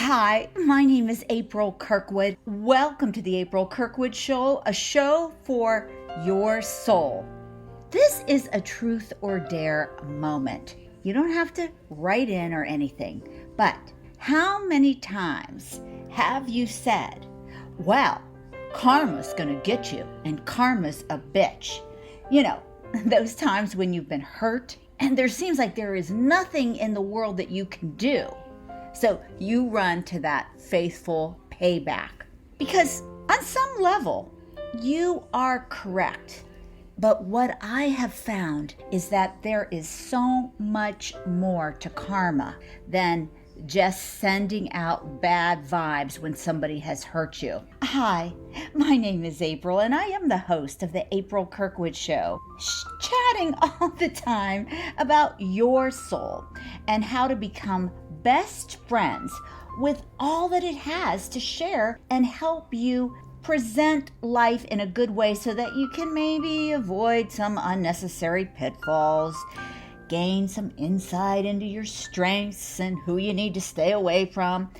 Hi, my name is April Kirkwood. Welcome to the April Kirkwood Show, a show for your soul. This is a truth or dare moment. You don't have to write in or anything, but how many times have you said, well, karma's gonna get you and karma's a bitch? You know, those times when you've been hurt and there seems like there is nothing in the world that you can do. So you run to that faithful payback. Because on some level, you are correct. But what I have found is that there is so much more to karma than just sending out bad vibes when somebody has hurt you. Hi, my name is April, and I am the host of the April Kirkwood Show, chatting all the time about your soul and how to become best friends with all that it has to share and help you present life in a good way so that you can maybe avoid some unnecessary pitfalls, gain some insight into your strengths and who you need to stay away from,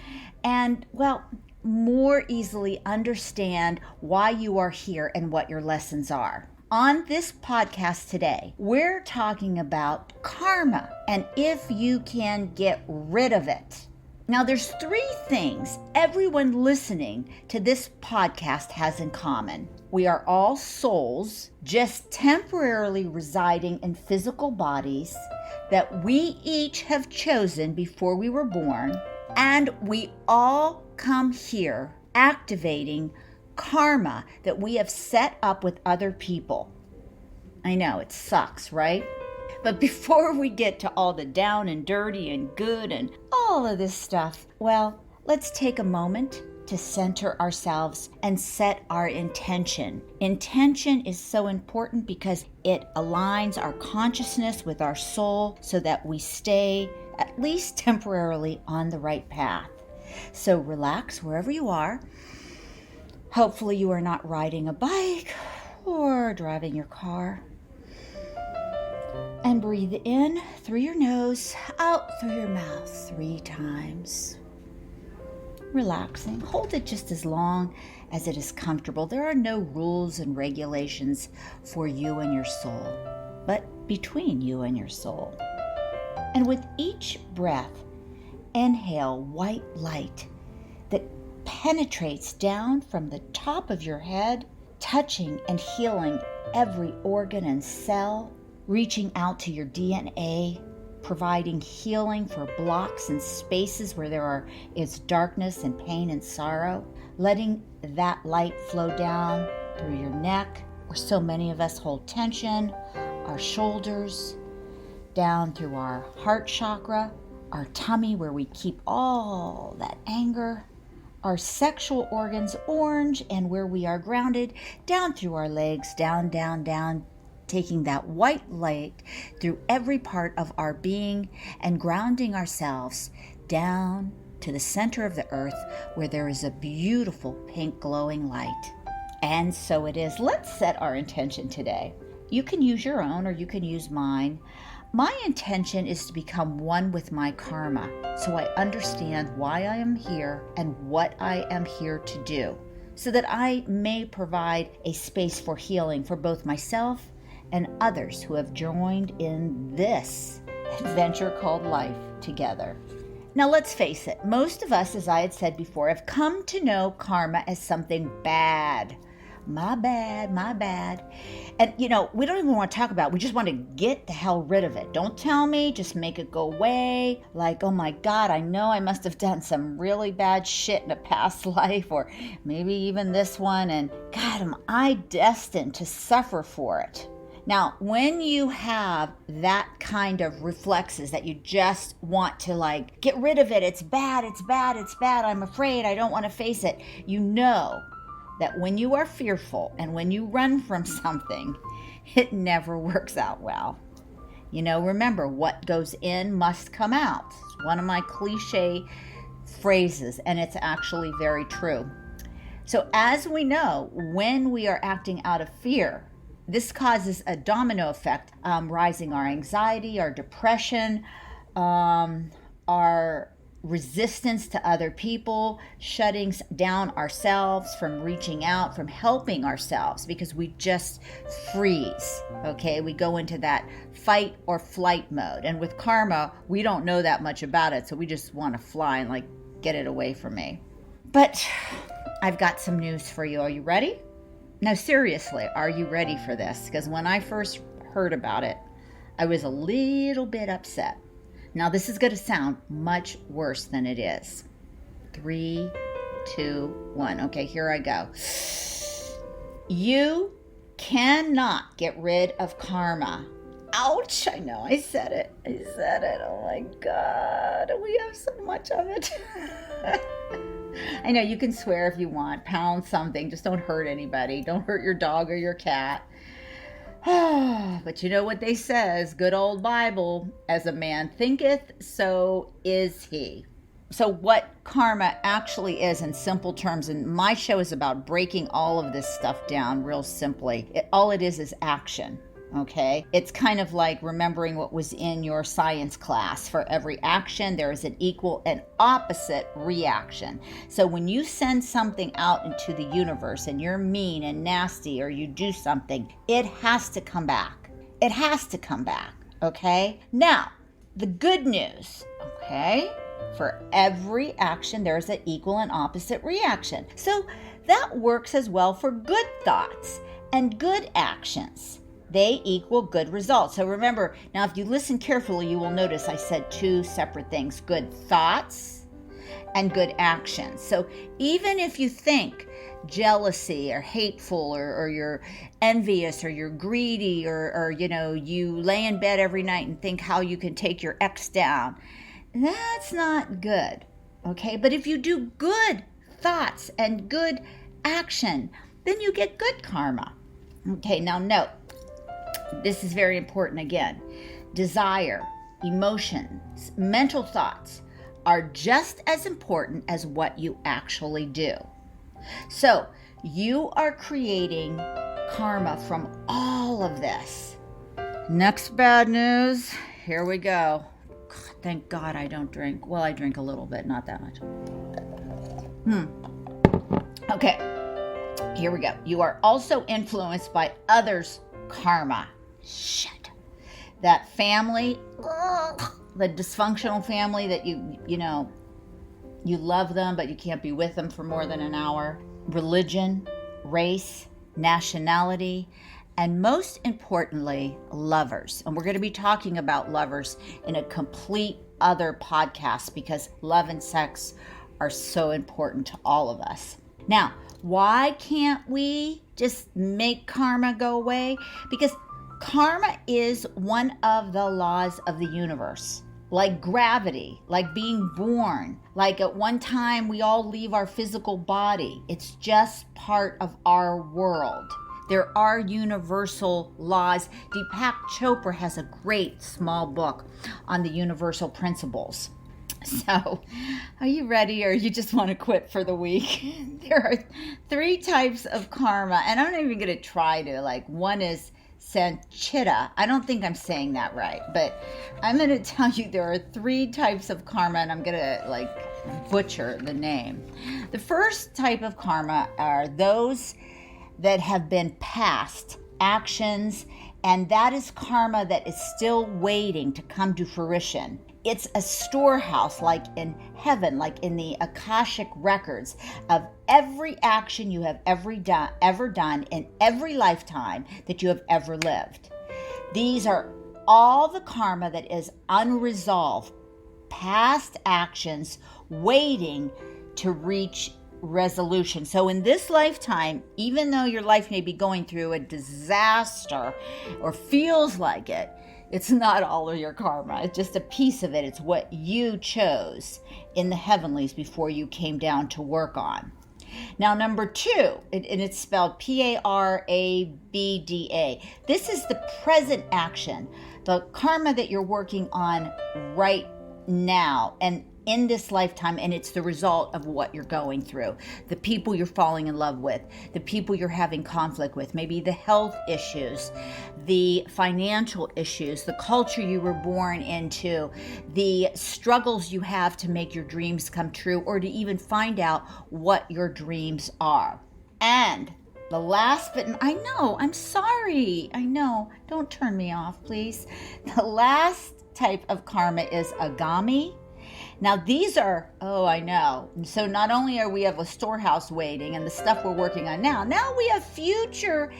and, well, more easily understand why you are here and what your lessons are. On this podcast today, we're talking about karma and if you can get rid of it. Now, there's three things everyone listening to this podcast has in common. We are all souls, just temporarily residing in physical bodies that we each have chosen before we were born, and we all come here activating karma that we have set up with other people. I know, it sucks, right? But before we get to all the down and dirty and good and all of this stuff, well, let's take a moment to center ourselves and set our intention. Intention is so important because it aligns our consciousness with our soul so that we stay, at least temporarily, on the right path. So relax wherever you are. Hopefully you are not riding a bike or driving your car. And breathe in through your nose, out through your mouth 3 times. Relaxing. Hold it just as long as it is comfortable. There are no rules and regulations for you and your soul, but between you and your soul. And with each breath, inhale white light that penetrates down from the top of your head, touching and healing every organ and cell, reaching out to your DNA, providing healing for blocks and spaces where there is darkness and pain and sorrow, letting that light flow down through your neck, where so many of us hold tension, our shoulders, down through our heart chakra, our tummy where we keep all that anger, our sexual organs orange and where we are grounded, down through our legs, down, down, down, taking that white light through every part of our being and grounding ourselves down to the center of the earth where there is a beautiful pink glowing light. And so it is. Let's set our intention today. You can use your own or you can use mine. My intention is to become one with my karma so I understand why I am here and what I am here to do so that I may provide a space for healing for both myself and others who have joined in this adventure called life together. Now let's face it, most of us, as I had said before, have come to know karma as something bad. My bad, my bad. And we don't even want to talk about it. We just want to get the hell rid of it. Don't tell me, just make it go away. Like, oh my God, I know I must have done some really bad shit in a past life, or maybe even this one, and God, am I destined to suffer for it? Now, when you have that kind of reflexes that you just want to get rid of it, it's bad, it's bad, it's bad, I'm afraid, I don't want to face it, you know that when you are fearful and when you run from something, it never works out well. Remember, what goes in must come out. It's one of my cliche phrases, and it's actually very true. So as we know, when we are acting out of fear, this causes a domino effect, rising our anxiety, our depression, our resistance to other people, shutting down ourselves from reaching out, from helping ourselves, because we just freeze, okay? We go into that fight or flight mode. And with karma, we don't know that much about it, so we just want to fly and like, get it away from me. But I've got some news for you. Are you ready? No, seriously, are you ready for this? Because when I first heard about it, I was a little bit upset. Now, this is going to sound much worse than it is. 3, 2, 1. Okay, here I go. You cannot get rid of karma. Ouch, I know, I said it. Oh my God, we have so much of it. I know, you can swear if you want, pound something, just don't hurt anybody. Don't hurt your dog or your cat. But you know what they says, good old Bible, as a man thinketh, so is he. So what karma actually is in simple terms, and my show is about breaking all of this stuff down real simply. All it is action. Okay, it's kind of like remembering what was in your science class. For every action, there is an equal and opposite reaction. So when you send something out into the universe and you're mean and nasty, or you do something, it has to come back. It has to come back. Okay, now the good news, okay, for every action, there's an equal and opposite reaction. So that works as well for good thoughts and good actions. They equal good results. So remember, now if you listen carefully, you will notice I said two separate things, good thoughts and good actions. So even if you think jealousy or hateful or you're envious or you're greedy or you know, you lay in bed every night and think how you can take your ex down, that's not good, okay? But if you do good thoughts and good action, then you get good karma. Okay, now note, this is very important again. Desire, emotions, mental thoughts are just as important as what you actually do. So you are creating karma from all of this. Next bad news. Here we go. God, thank God I don't drink. Well, I drink a little bit, not that much. Okay, here we go. You are also influenced by others' karma. Shit. That family, the dysfunctional family that you know, you love them, but you can't be with them for more than an hour. Religion, race, nationality, and most importantly, lovers. And we're going to be talking about lovers in a complete other podcast because love and sex are so important to all of us. Now, why can't we just make karma go away? Because karma is one of the laws of the universe, like gravity, like being born, like at one time we all leave our physical body. It's just part of our world. There are universal laws. Deepak Chopra has a great small book on the universal principles. So, are you ready or you just want to quit for the week? There are 3 types of karma, and I'm not even going to try to, one is Sanchita. I don't think I'm saying that right, but I'm going to tell you there are 3 types of karma, and I'm going to, butcher the name. The first type of karma are those that have been past actions, and that is karma that is still waiting to come to fruition. It's a storehouse, like in heaven, like in the Akashic records of every action you have ever done in every lifetime that you have ever lived. These are all the karma that is unresolved, past actions waiting to reach resolution. So in this lifetime, even though your life may be going through a disaster or feels like it, it's not all of your karma. It's just a piece of it. It's what you chose in the heavenlies before you came down to work on. Now, number 2, and it's spelled Parabda. This is the present action, the karma that you're working on right now. And in this lifetime, and it's the result of what you're going through, the people you're falling in love with, the people you're having conflict with, maybe the health issues, the financial issues, the culture you were born into, the struggles you have to make your dreams come true, or to even find out what your dreams are. And the last bit, I know, I'm sorry, I know, don't turn me off, please. The last type of karma is agami. Now these are, I know. And so not only are we have a storehouse waiting and the stuff we're working on now we have future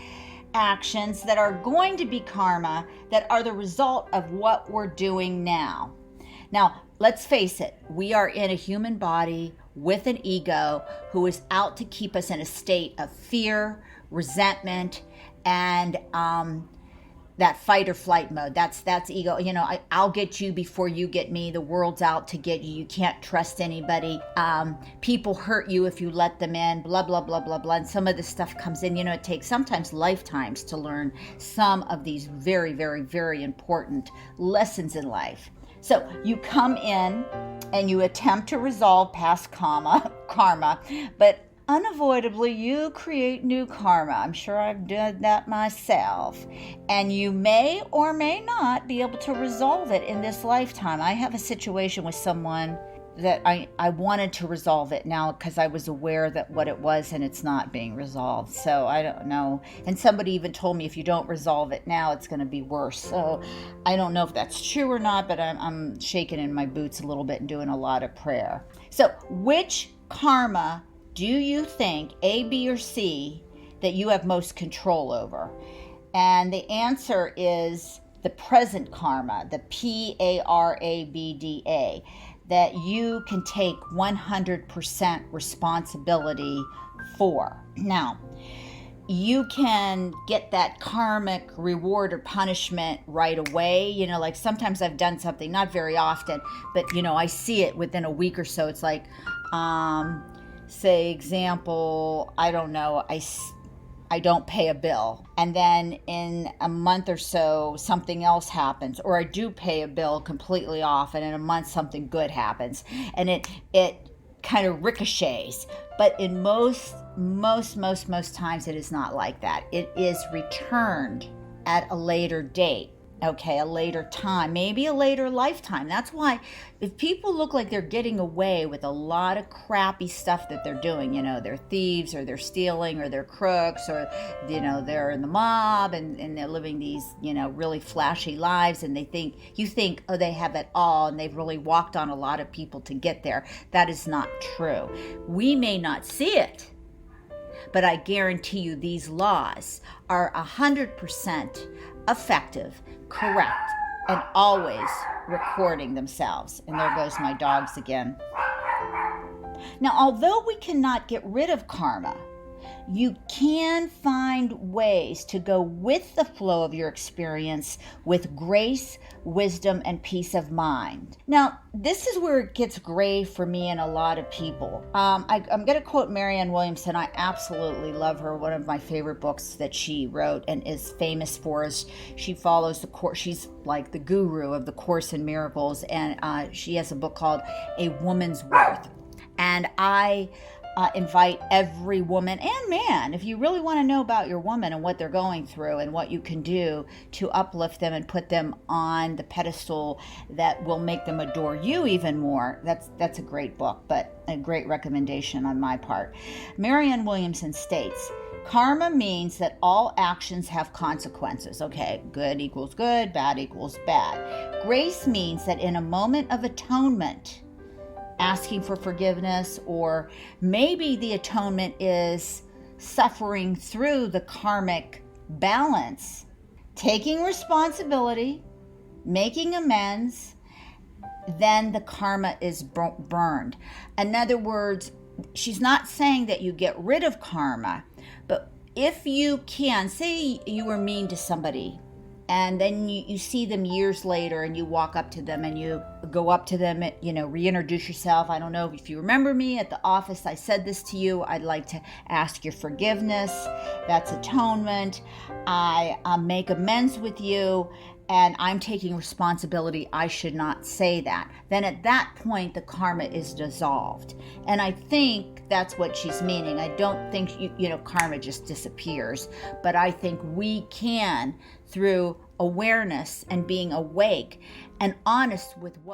actions that are going to be karma that are the result of what we're doing now. Now, let's face it, we are in a human body with an ego who is out to keep us in a state of fear, resentment, and that fight or flight mode. That's ego. I'll get you before you get me. The world's out to get you. You can't trust anybody. People hurt you if you let them in, blah, blah, blah, blah, blah. And some of this stuff comes in. It takes sometimes lifetimes to learn some of these very, very, very important lessons in life. So you come in and you attempt to resolve past karma, but unavoidably you create new karma. I'm sure I've done that myself. And you may or may not be able to resolve it in this lifetime. I have a situation with someone that I wanted to resolve it now because I was aware that what it was, and it's not being resolved. So I don't know. And somebody even told me if you don't resolve it now, it's going to be worse. So I don't know if that's true or not, but I'm shaking in my boots a little bit and doing a lot of prayer. So which karma do you think, A, B, or C, that you have most control over? And the answer is the present karma, the PARABDA, that you can take 100% responsibility for. Now, you can get that karmic reward or punishment right away. Like sometimes I've done something, not very often, but I see it within a week or so. It's like, say example, I don't know, I don't pay a bill, and then in a month or so something else happens, or I do pay a bill completely off, and in a month something good happens, and it kind of ricochets. But in most times it is not like that. It is returned at a later date. Okay, a later time, maybe a later lifetime. That's why if people look like they're getting away with a lot of crappy stuff that they're doing, they're thieves, or they're stealing, or they're crooks, or, they're in the mob and they're living these, really flashy lives, and you think, oh, they have it all, and they've really walked on a lot of people to get there. That is not true. We may not see it, but I guarantee you these laws are 100% effective, correct, and always recording themselves. And there goes my dogs again. Now, although we cannot get rid of karma, you can find ways to go with the flow of your experience with grace, wisdom, and peace of mind. Now, this is where it gets gray for me and a lot of people. I'm going to quote Marianne Williamson. I absolutely love her. One of my favorite books that she wrote and is famous for is she follows the course. She's like the guru of the Course in Miracles, and she has a book called A Woman's Worth. And I invite every woman and man, if you really want to know about your woman and what they're going through and what you can do to uplift them and put them on the pedestal that will make them adore you even more. That's a great book, but a great recommendation on my part. Marianne Williamson states, karma means that all actions have consequences. Okay, good equals good, bad equals bad. Grace means that in a moment of atonement, asking for forgiveness, or maybe the atonement is suffering through the karmic balance, taking responsibility, making amends, then the karma is burned. In other words, she's not saying that you get rid of karma, but if you can, say you were mean to somebody, and then you see them years later and you walk up to them and you go up to them, reintroduce yourself. I don't know if you remember me at the office. I said this to you. I'd like to ask your forgiveness. That's atonement. I make amends with you. and I'm taking responsibility, I should not say that, then at that point the karma is dissolved. And I think that's what she's meaning. I don't think karma just disappears, but I think we can, through awareness and being awake and honest with what